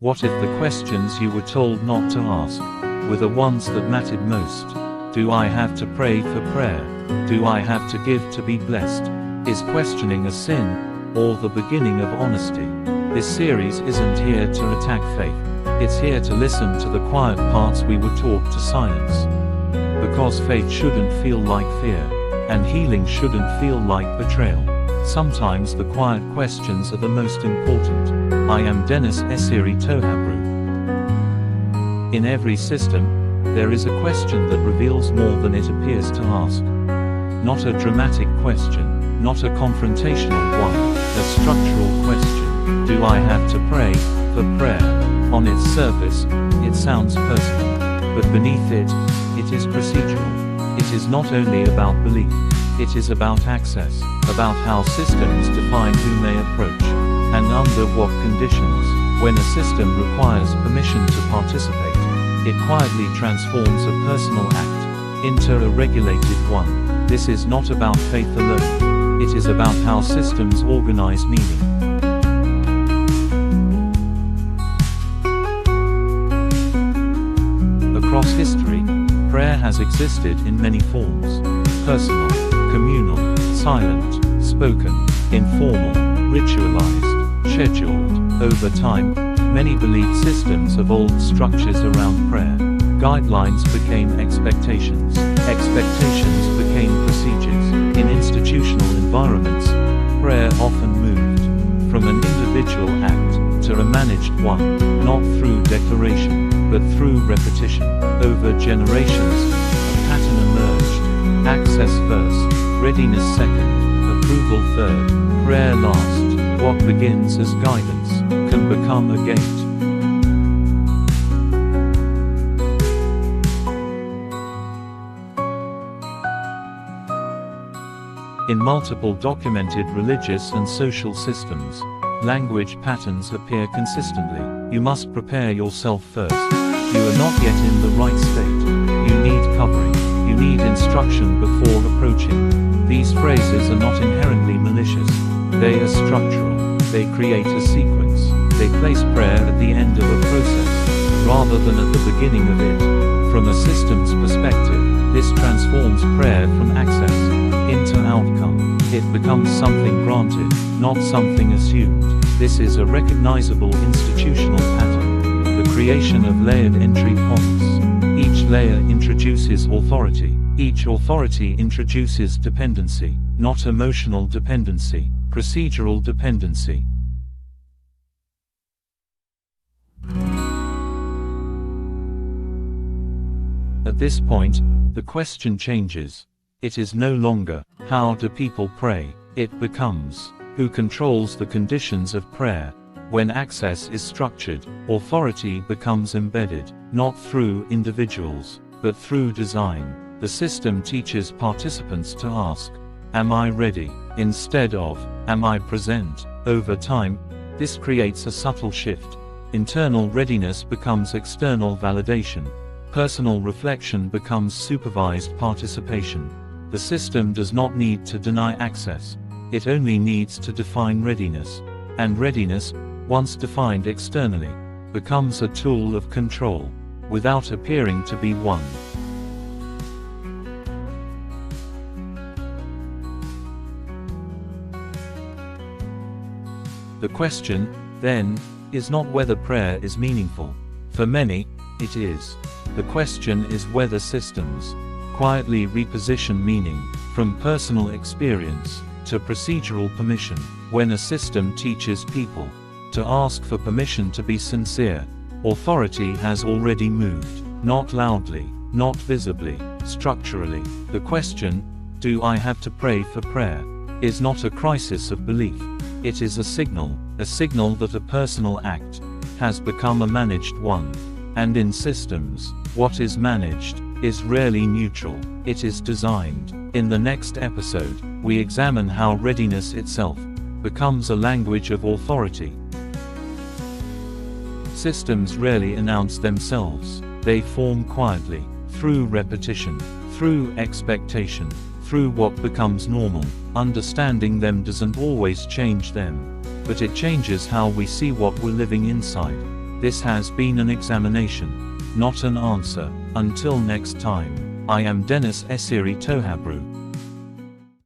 What if the questions you were told not to ask were the ones that mattered most? Do I have to pray for prayer? Do I have to give to be blessed? Is questioning a sin, or the beginning of honesty? This series isn't here to attack faith. It's here to listen to the quiet parts we were taught to silence. Because faith shouldn't feel like fear, and healing shouldn't feel like betrayal. Sometimes the quiet questions are the most important. I am Dennis Esiri Tohabru. In every system, there is a question that reveals more than it appears to ask. Not a dramatic question, not a confrontational one, a structural question. Do I have to pray for prayer? On its surface, it sounds personal, but beneath it, it is procedural. It is not only about belief, it is about access, about how systems define who may approach, and under what conditions. When a system requires permission to participate, it quietly transforms a personal act into a regulated one. This is not about faith alone. It is about how systems organize meaning. Across history, prayer has existed in many forms: personal, communal, silent, spoken, informal, ritualized, scheduled. Over time, many belief systems evolved structures around prayer. Guidelines became expectations. Expectations became procedures. In institutional environments, prayer often moved from an individual act to a managed one, not through declaration, but through repetition. Over generations, a pattern emerged: access first, readiness second, approval third, prayer last. What begins as guidance can become a gate. In multiple documented religious and social systems, language patterns appear consistently. You must prepare yourself first. You are not yet in the right state. You need covering. You need instruction before approaching. These phrases are not inherently malicious. They are structural. They create a sequence. They place prayer at the end of a process, rather than at the beginning of it. From a systems perspective, this transforms prayer from access into outcome. It becomes something granted, not something assumed. This is a recognizable institutional pattern. The creation of layered entry points. Each layer introduces authority. Each authority introduces dependency, not emotional dependency, procedural dependency. At this point, the question changes. It is no longer, how do people pray? It becomes, who controls the conditions of prayer? When access is structured, authority becomes embedded, not through individuals, but through design. The system teaches participants to ask, am I ready? Instead of, am I present? Over time, this creates a subtle shift. Internal readiness becomes external validation. Personal reflection becomes supervised participation. The system does not need to deny access. It only needs to define readiness. And readiness, once defined externally, becomes a tool of control, without appearing to be one. The question, then, is not whether prayer is meaningful. For many, it is. The question is whether systems quietly reposition meaning from personal experience to procedural permission. When a system teaches people to ask for permission to be sincere, authority has already moved, not loudly, not visibly, structurally. The question, do I have to pray for prayer, is not a crisis of belief. It is a signal that a personal act has become a managed one. And in systems, what is managed is rarely neutral. It is designed. In the next episode, we examine how readiness itself becomes a language of authority. Systems rarely announce themselves. They form quietly, through repetition, through expectation, through what becomes normal. Understanding them doesn't always change them, but it changes how we see what we're living inside. This has been an examination, not an answer. Until next time, I am Dennis Esiri Tohabru.